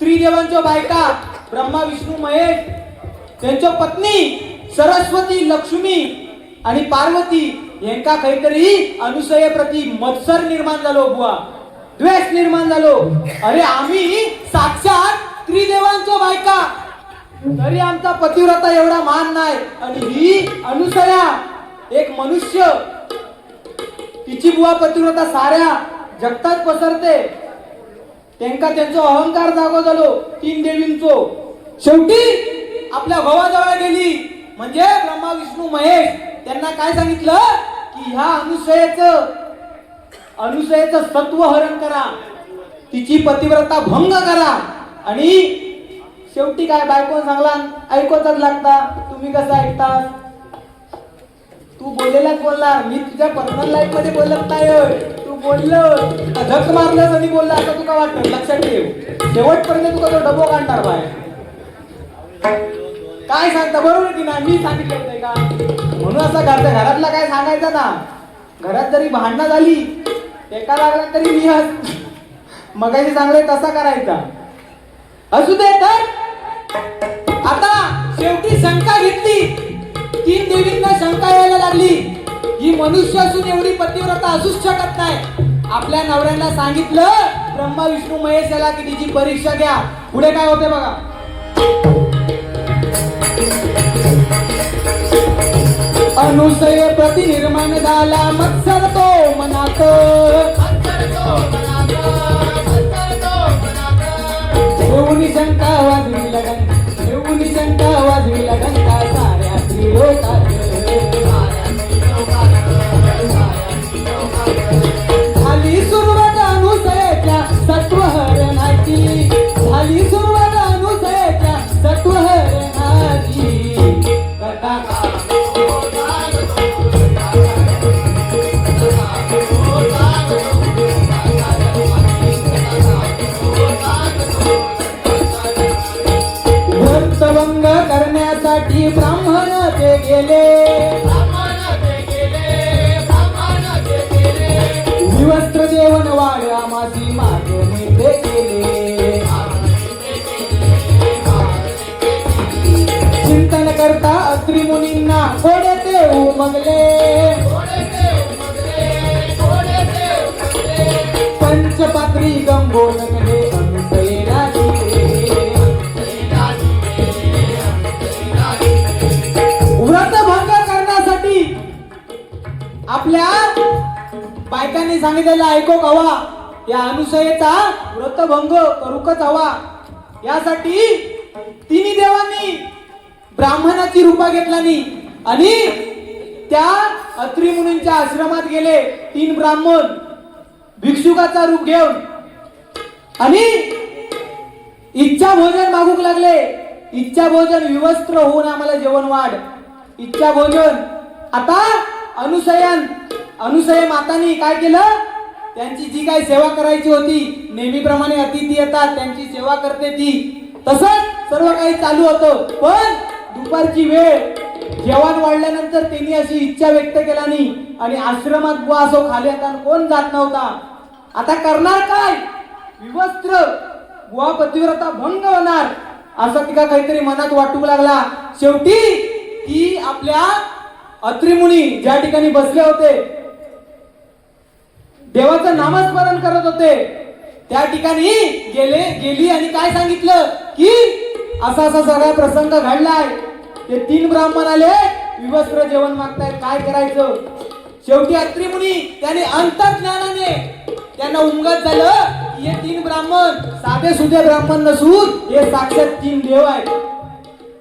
त्रिदेवांच्या बायका ब्रह्मा विष्णू महेश त्यांच्या पत्नी सरस्वती लक्ष्मी आणि पार्वती यांका काहीतरी अनुसये प्रति मत्सर निर्माण झालो बुवा, द्वेष निर्माण झालो. अरे आम्ही साक्षात त्रिदेवांच्या बायका तरी आमचा पतिव्रता एवढा मान नाही आणि ही अनुसया एक मनुष्य तिची बुवा पतिव्रता साऱ्या जगतात पसरते. त्यांका त्यांचा अहंकार जागो झालो तीन देवींचो. शेवटी आपल्या भावाजवळ गेली म्हणजे ब्रह्मा विष्णू महेश त्यांना काय सांगितलं की ह्या अनुसयेचं सत्व हरण करा, तिची पतिव्रता भंग करा. आणि शेवटी काय बायकोन सांगला ऐकतच लागता. तुम्ही कसं ऐकता? तू बोललेलाच बोलणार, मी तुझ्या पर्सनल लाईफ मध्ये बोलत नाही. तू बोललं झक मारलंस आणि बोलला असं तुका वाटत. लक्षात ठेव, शेवटपर्यंत तुका तो डबो काढणार बाहेर. काय सांगता बरोबर की ना? मी सांगितलं होतं का? म्हणून असं घरातला काय सांगायचं ना. घरात जरी भांडणं झाली एका लागला तरी मी मगाशी सांगले तसा करायचा. असू दे. तर आता शेवटी शंका घेतली. तीन देवींना शंका यायला लागली. ही मनुष्य असून एवढी पतिव्रता असूच शकत नाही. आपल्या नवऱ्यांना सांगितलं ब्रह्मा विष्णू महेश याला की तिची परीक्षा घ्या. पुढे काय होते बघा. अनुसये प्रति निर्माण झाला मत्सर तो मनात. येऊनी शंका वाजवी लगन, येऊनी शंका वाजवी लगन का साऱ्या त्रिलोकात. झाली सुरुवात अनुसयेच्या सत्वहरणाची, झाली सुरुवात अनुसयेच्या सत्वहरणाची. व्रतभंग करण्यासाठी ब्राह्मण ते गेले, विवस्त्र जेवण वाढ आमासी मागणे ते केले. चिंतन करता अत्री मुनींना कोडे ते उमगले, पंचपात्री गंगोदकले अनुसयेला दिले. व्रतभंग करण्यासाठी आपल्या बायकांनी सांगितलेलं ऐकोक हवा. या अनुसयेचा व्रतभंग करूकच हवा. यासाठी तिन्ही देवांनी ब्राह्मणाची रूपा घेतलानी आणि त्या अत्री मुनींच्या आश्रमात गेले. तीन ब्राह्मण भिक्षुकाचा रूप घेऊन आणि इच्छा भोजन मागूक लागले. इच्छा भोजन विवस्त्र होऊन आम्हाला जेवण वाढ. इच्छा भोजन. आता अनुसये मातानी काय केलं? त्यांची जी काही सेवा करायची होती नेहमीप्रमाणे अतिथी येतात त्यांची सेवा करते ती तसंच सर्व काही चालू होतं. पण दुपारची वेळ जेवण वाढल्यानंतर त्यांनी अशी इच्छा व्यक्त केला नाही आणि आश्रमात बुवा असो खाली आता कोण जात नव्हता. आता करणार काय? विवस्त्र बुवा पतिव्रता भंग होणार असं तिला काहीतरी मनात वाटू लागला. शेवटी ती आपल्या अत्री मुनी ज्या ठिकाणी बसले होते देवाचं नामस्मरण करत होते त्या ठिकाणी गेली आणि काय सांगितलं की असा असा सगळा प्रसंग घडलाय. ते तीन ब्राह्मण आले विवस्त्र जेवण मागतायत, काय करायचं? शेवटी अत्री मुनी त्याने अंतर्ज्ञानाने त्यांना उमगत झालं की हे तीन ब्राह्मण साधे सुधे ब्राह्मण नसून हे साक्षात तीन देव आहेत.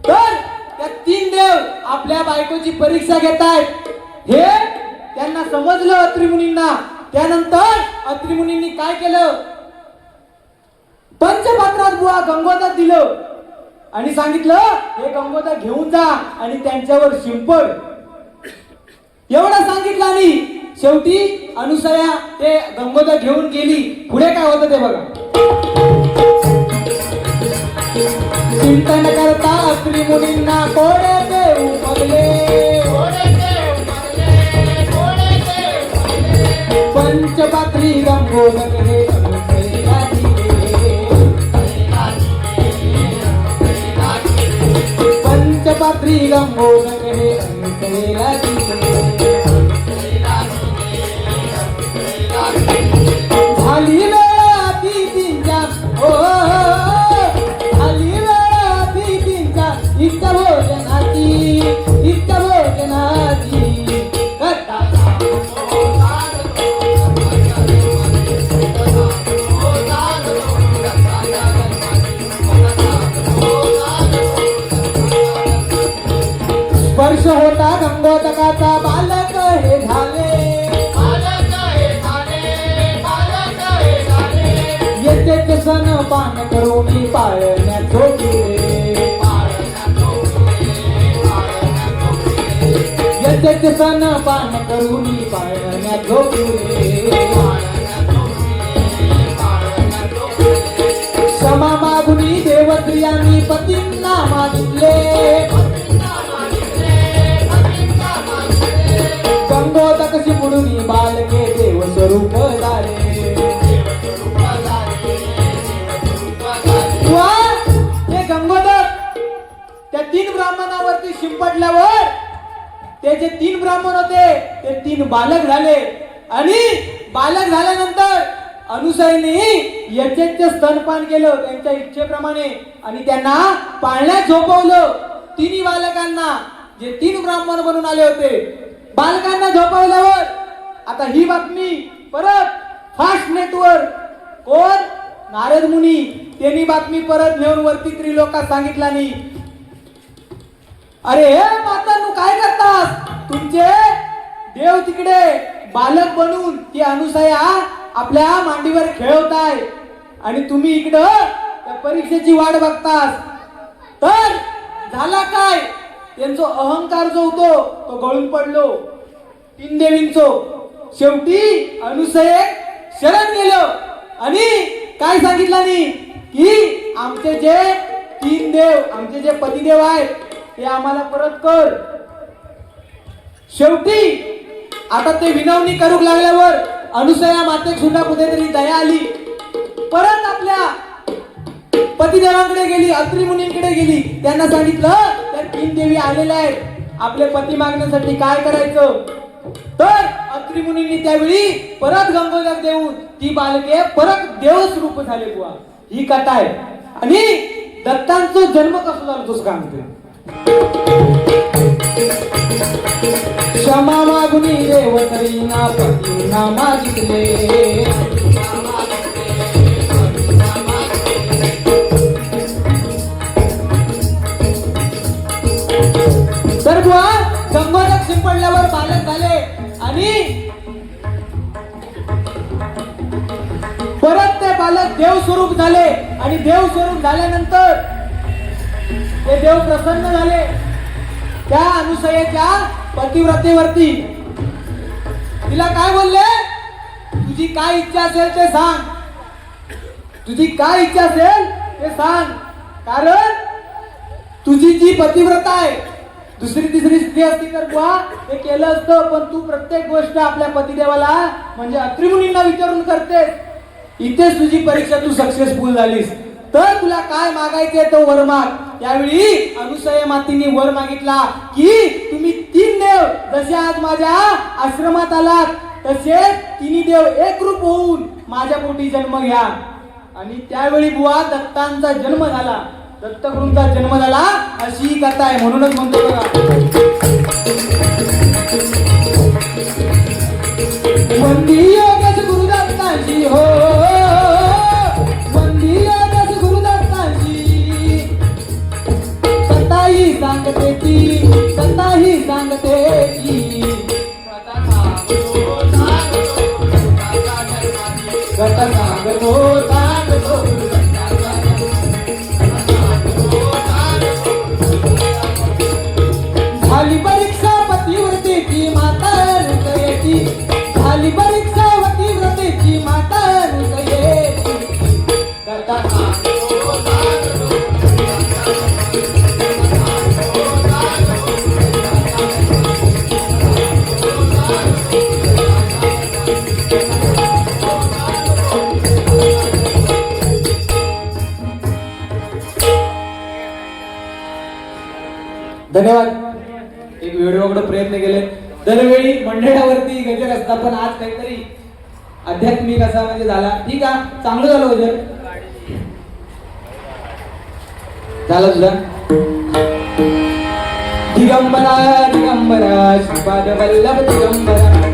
तर त्या तीन देव आपल्या बायकोची परीक्षा घेतायत हे त्यांना समजलं अत्री मुनींना. त्यानंतर अत्री मुनींनी काय केलं? पंचपात्रात बुवा गंगोदर दिलं आणि सांगितलं हे गंगोदर घेऊन जा आणि त्यांच्यावर शिंपड. एवढं सांगितलं आणि शेवटी अनुसया ते गंगोदर घेऊन गेली. पुढे काय होतं ते बघा. चिंतन करता अत्री मुनींना कोडे ते उमगले, मोदक हे अनुसयेला दिले पंचपात्री गंगोदक हे अनुसयेला दिले झाली वेळा अतिथींच्या हो झाली वेळा अतिथींच्या इच्छा भोजनाची इच्छा भोजनाची करता स्पर्श होता गंगोदकाचा बालक हे झाले येतेच सण पान करून पाळण्या झोपले येतेच सण पान करून पाळण्या झोपले क्षमा मागुनी देवस्त्रियांनी पतींना मागितले गंगोदक शिपुडून बालके देव स्वरूप झाले हे गंगोदक त्या 3 ब्राह्मणावरती शिंपडल्यावर ते जे 3 ब्राह्मण होते ते 3 बालक झाले आणि बालक झाल्यानंतर अनुसयने यज्ञेचे स्तनपान केलं त्यांच्या इच्छेप्रमाणे आणि त्यांना पाळण्यात झोपवलं 3 बालकांना जे 3 ब्राह्मण बनून आले होते बालकांना झोपवल्यावर आता ही बातमी परत फास्ट नेटवर कोण नारद मुनी त्यांनी बातमी परत नेऊन वरती त्रिलोकात सांगितला नाही अरे हे मातांनो काय करतास तुमचे देव तिकडे बालक बनून ती अनुसया आपल्या मांडीवर खेळवताय आणि तुम्ही इकडं त्या परीक्षेची वाट बघतास तर झाला काय त्यांचा अहंकार जो होतो तो गळून पडलो 3 देवींचो शेवटी अनुसये शरण गेलो आणि काय सांगितलं नाही की आमचे जे 3 देव आमचे जे पतिदेव आहेत ते आम्हाला परत कर शेवटी आता ते विनवणी करू लागल्यावर अनुसया मातेक सुद्धा कुठेतरी दया आली परत आपल्या पतिदेवांकडे गेली अत्रि मुनींकडे गेली त्यांना सांगितलं त्या 3 देवी आलेल्या आहेत आपले पती मागण्यासाठी काय करायचं तर अत्रि मुनींनी त्यावेळी परत गंगोदक देऊन ती बालके परत देवस्वरूप झाले बुवा ही कथा आहे आणि दत्तांचा जन्म कसा झाला तोच सांगते क्षमा मागुनी देवतरीना पतींना मागितले तर बुवा गंगोदक शिंपडल्यावर बालक झाले आणि परत ते बालक देव स्वरूप झाले आणि देव स्वरूप झाल्यानंतर ते देव प्रसन्न झाले त्या अनुसयेच्या पतिव्रतेवरती तिला काय बोलले तुझी काय इच्छा असेल ते सांग तुझी काय इच्छा असेल ते सांग कारण तुझी जी पतिव्रता आहे दुसरी तिसरी स्त्री असती तर बुवा हे केलं असतं पण तू प्रत्येक गोष्ट आपल्या पतिदेवाला म्हणजे अत्रि मुनींना विचारून करतेस इथेच तुझी परीक्षा तू सक्सेसफुल झालीस तर तुला काय मागायचे तो वर माग त्यावेळी अनुसया मातीने वर मागितला की तुम्ही 3 देव जसे आज माझ्या आश्रमात आलात तसे 3 देव एक रूप होऊन माझ्या पोटी जन्म घ्या आणि त्यावेळी बुवा दत्तांचा जन्म झाला दत्तगुरूंचा जन्म झाला अशी कथा आहे म्हणूनच म्हणतो बघा वंदी योगेश गुरुदत्तांची हो वंदी योगेश गुरुदत्तांची कथाही सांगते ती कथाही सांगते ती कथा सांगतो सांगतो झाली परीक्षा पतिव्रतेची माता अनुसयेची झाली परीक्षा पतिव्रतेची माता धन्यवाद. एक व्हिडिओकडे प्रयत्न केले. दरवेळी मंडळावरती गजर असतात पण आज काहीतरी आध्यात्मिक असा म्हणजे झाला. ठीक आहे, चांगलं झालं गजर. झालं तुझा. दिगंबरा दिगंबरा श्रीपाद वल्लभ दिगंबरा